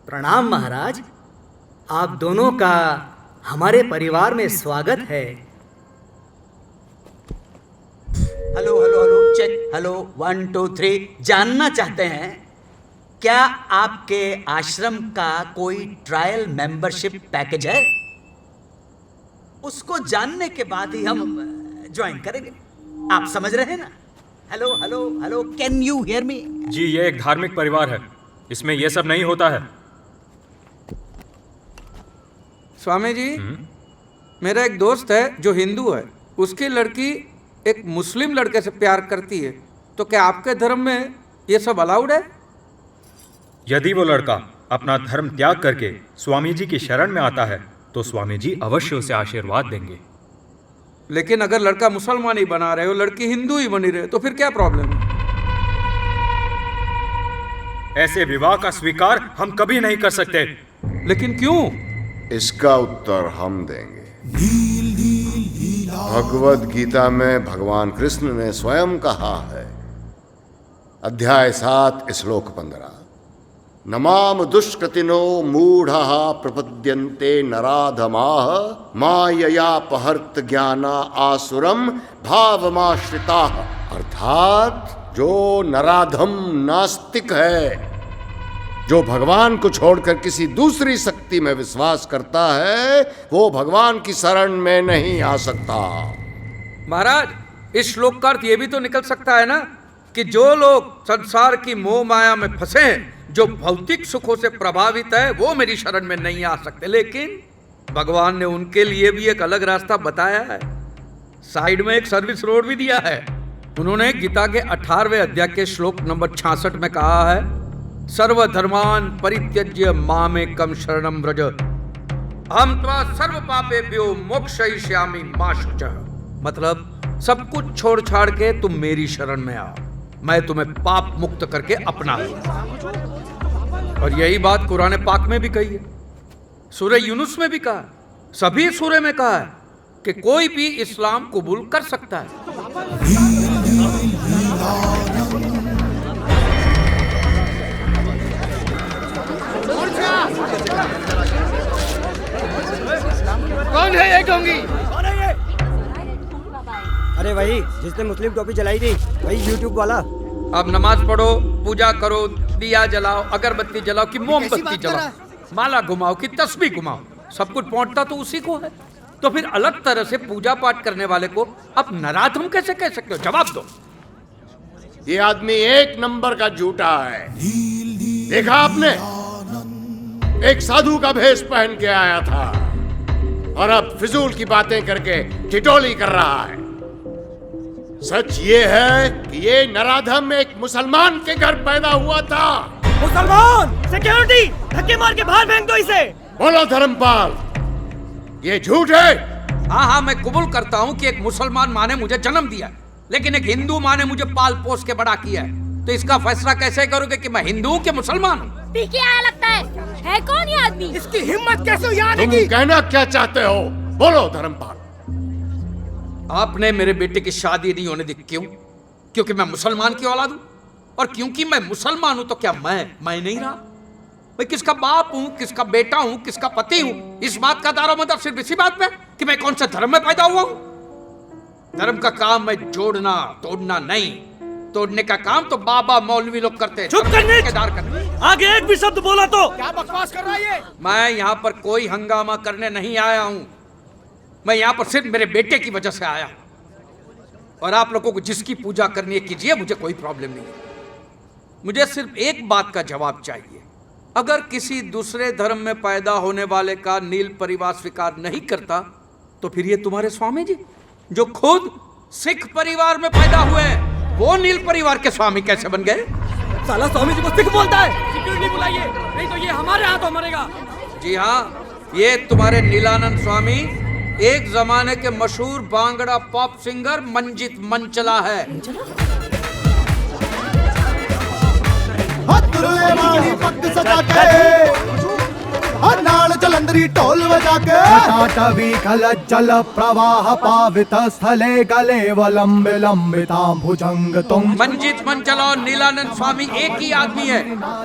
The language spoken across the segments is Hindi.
प्रणाम महाराज। आप दोनों का हमारे परिवार में स्वागत है। Hello hello hello check, hello 1 2 3। जानना चाहते हैं क्या आपके आश्रम का कोई ट्रायल मेंबरशिप पैकेज है? उसको जानने के बाद ही हम ज्वाइन करेंगे। आप समझ रहे हैं ना? Hello hello hello, can you hear me? जी, ये एक धार्मिक परिवार है, इसमें ये सब नहीं होता है। स्वामी जी, मेरा एक दोस्त है जो हिंदू है, उसकी लड़की एक मुस्लिम लड़के से प्यार करती है, तो क्या आपके धर्म में ये सब अलाउड है? यदि वो लड़का अपना धर्म त्याग करके स्वामी जी की शरण में आता है तो स्वामी जी अवश्य उसे आशीर्वाद देंगे। लेकिन अगर लड़का मुसलमान ही बना रहे हो, लड़की हिंदू ही बनी रहे, तो फिर क्या प्रॉब्लम है? ऐसे विवाह का स्वीकार हम कभी नहीं कर सकते। लेकिन क्यों? इसका उत्तर हम देंगे। भगवद गीता में भगवान कृष्ण ने स्वयं कहा है, अध्याय 7 श्लोक 15, नमाम दुष्कृतिनो मूढ़ः प्रपद्यन्ते नराधमाः माययापहर्त ज्ञाना आसुरम भावमाश्रिताः। अर्थात जो नराधम नास्तिक है, जो भगवान को छोड़कर किसी दूसरी शक्ति में विश्वास करता है, वो भगवान की शरण में नहीं आ सकता। महाराज, इस श्लोक का अर्थ ये भी तो निकल सकता है ना कि जो लोग संसार की मोह माया में फंसे हैं, जो भौतिक सुखों से प्रभावित है, वो मेरी शरण में नहीं आ सकते। लेकिन भगवान ने उनके लिए भी एक अलग रास्ता बताया है, साइड में एक सर्विस रोड भी दिया है। उन्होंने गीता के 18वें अध्याय के श्लोक नंबर 66 में कहा है, सर्वधर्मान परित्यज्य मामेकं शरणं व्रज अहं त्वा सर्व पापेभ्यो मोक्षयिष्यामि मा शुचः। मतलब सब कुछ छोड़ छाड़ के तुम मेरी शरण में आओ, मैं तुम्हें पाप मुक्त करके अपना लूंगा। और यही बात कुरान पाक में भी कही है, सूरह यूनुस में भी कहा है, सभी सूरह में कहा है कि कोई भी इस्लाम कबूल कर सकता है। कौन है ये ढोंगी? अरे वही जिसने मुस्लिम टोपी जलाई थी, वही यूट्यूब वाला। अब नमाज पढ़ो, पूजा करो, दिया जलाओ, अगरबत्ती जलाओ कि मोमबत्ती जलाओ, माला घुमाओ कि तस्बीह घुमाओ, सब कुछ पहुंचता तो उसी को है। तो फिर अलग तरह से पूजा पाठ करने वाले को आप नराधम कैसे कह सकते हो? जवाब दो। ये आदमी एक नंबर का झूठा है। देखा आपने, एक साधु का भेष पहन के आया था और अब फिजूल की बातें करके ठिठोली कर रहा है। सच ये है कि ये नराधम एक मुसलमान के घर पैदा हुआ था। मुसलमान? सिक्योरिटी, धक्के मार के बाहर फेंक दो इसे। बोलो धर्मपाल, ये झूठ है? हाँ, मैं कबूल करता हूँ कि एक मुसलमान माँ ने मुझे जन्म दिया, लेकिन एक हिंदू माँ ने मुझे पाल पोस के बड़ा किया है। तो इसका फैसला कैसे करोगे कि मैं हिंदू हूँ कि मुसलमान हूँ? पीके आया लगता है कौन ये आदमी? इसकी हिम्मत कैसे हुई आने तुम की? कहना क्या चाहते हो? बोलो धर्मपाल। आपने मेरे बेटे की शादी नहीं होने दी, क्यों? क्योंकि मैं मुसलमान की औलाद हूँ, और क्योंकि मैं मुसलमान हूँ तो क्या मैं नहीं रहा? मैं किसका बाप हूँ, किसका बेटा हूँ, किसका पति हूँ, इस बात का दारोमदार सिर्फ इसी बात पे कि मैं कौन से धर्म में पैदा हुआ हूँ। धर्म का काम मैं जोड़ना तोड़ना नहीं, तोड़ने का काम तो बाबा मौलवी लोग करते हैं। चुप करने, आगे एक भी शब्द बोला तो। क्या बकवास कर रहा है ये? मैं यहाँ पर कोई हंगामा करने नहीं आया हूँ, मैं यहाँ पर सिर्फ मेरे बेटे की वजह से आया हूँ। और आप लोगों को जिसकी पूजा करनी है कीजिए, मुझे कोई प्रॉब्लम नहीं है। मुझे सिर्फ एक बात का जवाब चाहिए, अगर किसी दूसरे धर्म में पैदा होने वाले का नील परिवार स्वीकार नहीं करता, तो फिर ये तुम्हारे स्वामी जी जो खुद सिख परिवार में पैदा हुए हैं, वो नील परिवार के स्वामी कैसे बन गए? साला स्वामी जी को सिख बोलता है। सिक्योरिटी बुलाइए, नहीं तो ये हमारे हाथों मरेगा। जी हाँ, ये तुम्हारे नीलानंद स्वामी एक जमाने के मशहूर बांगड़ा पॉप सिंगर मंजित मंचला है। नाल जलंधरी ढोल जाके जटाटवी कलज्जल प्रवाह पावित स्थले गले वलंब लंबितां भुजंग तुंग। मंजित मंचल और नीलानंद स्वामी एक ही आदमी है,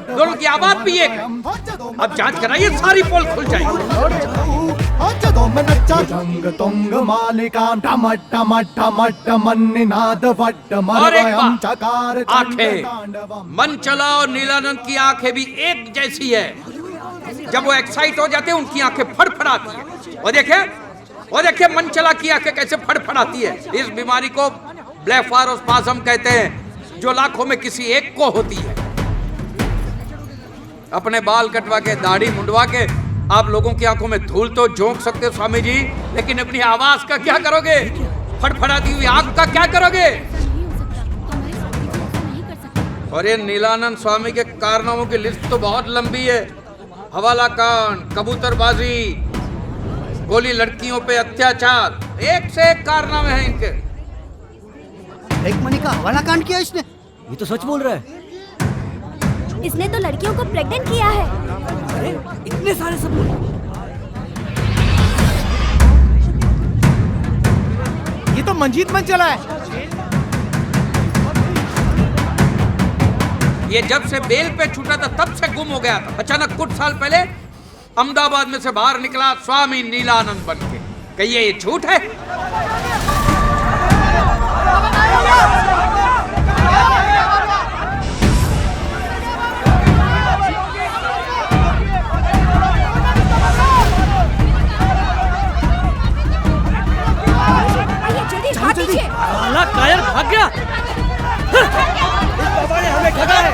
दोनों की आवाज भी एक है। अब जांच कराइए, सारी पोल खुल जाएगी। भुजंग तुंग मालिकां टमट टमट टमट मन्निनाद वट्ट और एक मरवयं बात, चकार आंखें, मंचला और नीलानंद की आंखें भी एक जैसी है। जब वो एक्साइट हो जाते हैं उनकी आंखें फड़फड़ाती है। और देखिए मंचला की आंखें कैसे फड़फड़ाती है। इस बीमारी को ब्लेफारोस्पाज्म कहते हैं, जो लाखों में किसी एक को होती है। अपने बाल कटवा के, दाढ़ी मुंडवा के आप लोगों की आंखों में धूल तो झोंक सकते हो स्वामी जी, लेकिन अपनी आवाज का क्या करोगे? फड़फड़ाती हुई आंख का क्या करोगे? और ये नीलानंद स्वामी के कारनामों की लिस्ट तो बहुत लंबी है। हवाला कांड, कबूतरबाजी, गोली लड़कियों पे अत्याचार, एक से एक कारनामे हैं इनके। एक मनी का हवाला कांड किया इसने, ये तो सच बोल रहा है। इसने तो लड़कियों को प्रेग्नेंट किया है। अरे इतने सारे सबूत। ये तो मंजीत मंचला है। ये जब से बेल पे छूटा था तब से गुम हो गया था। अचानक कुछ साल पहले अहमदाबाद में से बाहर निकला स्वामी नीलानंद बन के। कहिए ये झूठ है? साला कायर भाग गया। बाबा ने हमें ठगा है।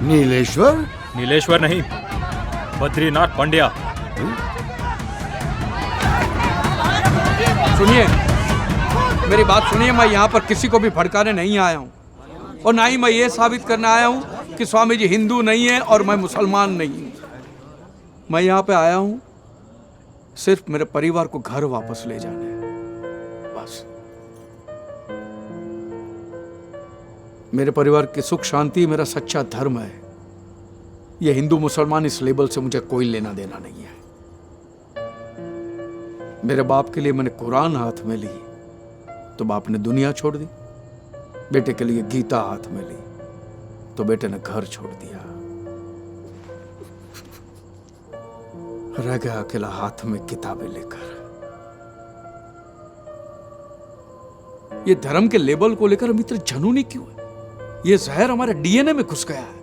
नीलेश्वर? नीलेश्वर नहीं, बद्रीनाथ पंड्या। सुनिए, मेरी बात सुनिए। मैं यहाँ पर किसी को भी भड़काने नहीं आया हूँ, और ना ही मैं ये साबित करने आया हूँ कि स्वामी जी हिंदू नहीं है और मैं मुसलमान नहीं हूँ। मैं यहाँ पे आया हूँ सिर्फ मेरे परिवार को घर वापस ले जाने, बस। मेरे परिवार की सुख शांति मेरा सच्चा धर्म है। ये हिंदू मुसलमान इस लेबल से मुझे कोई लेना देना नहीं है। मेरे बाप के लिए मैंने कुरान हाथ में ली तो बाप ने दुनिया छोड़ दी। बेटे के लिए गीता हाथ में ली तो बेटे ने घर छोड़ दिया। रह गया अकेला हाथ में किताबें लेकर। ये धर्म के लेबल को लेकर हम इतने जुनूनी क्यों है? ये जहर हमारे डीएनए में घुस गया है।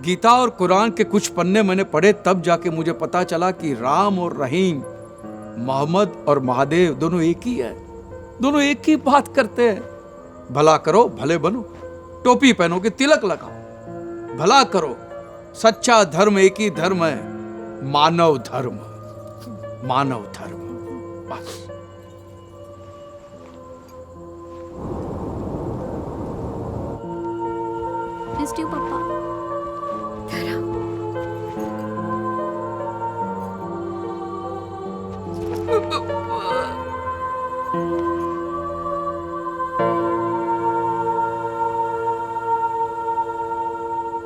गीता और कुरान के कुछ पन्ने मैंने पढ़े तब जाके मुझे पता चला कि राम और रहीम, मोहम्मद और महादेव दोनों एक ही है। दोनों एक ही बात करते हैं। भला करो भले बनो, टोपी पहनो कि तिलक लगाओ। भला करो, सच्चा धर्म एक ही धर्म है, मानव धर्म। मानव धर्म, बस। मिस्ड यू पापा। धर्म।